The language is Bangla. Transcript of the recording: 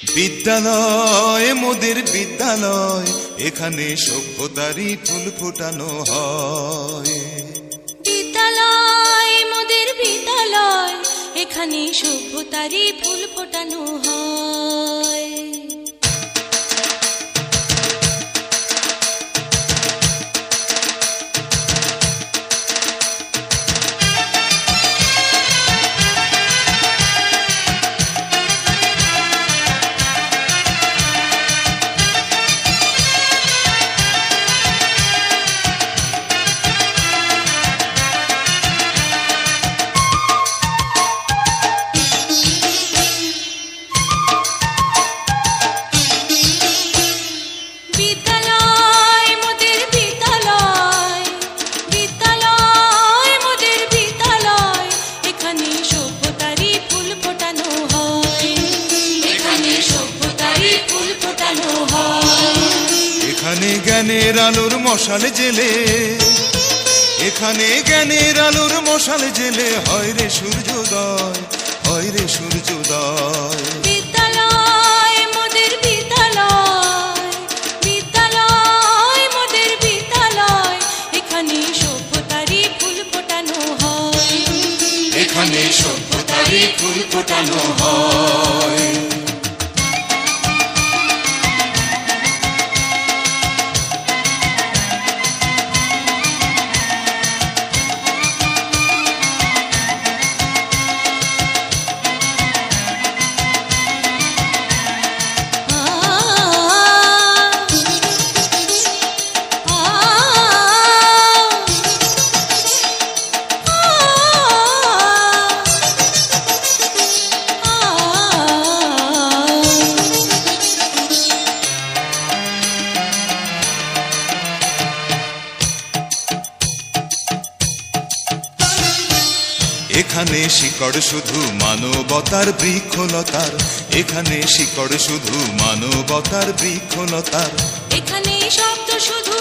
বিদ্যালয় মোদের বিদ্যালয়, এখানে সভ্যতারই ফুল ফোটানো হয়। বিদ্যালয় মোদের বিদ্যালয়, এখানে সভ্যতারই ফুল ফোটানো হয়। এখানে জ্ঞানের আলোর মশাল জেলে, এখানে জ্ঞানের আলোর মশাল জেলে হয় রে সূর্যোদয়, হয় রে সূর্যোদয়। বিদ্যালয় মোদের বিদ্যালয়, বিদ্যালয় মোদের বিদ্যালয়, এখানে সভ্যতারই ফুল ফোটানো হয়। এখানে সভ্যতারই ফুল ফোটানো হয়। এখানে শিকড় শুধু মানবতার বৃক্ষলতার, এখানে শিকড় শুধু মানবতার বৃক্ষলতার। এখানে শব্দ শুধু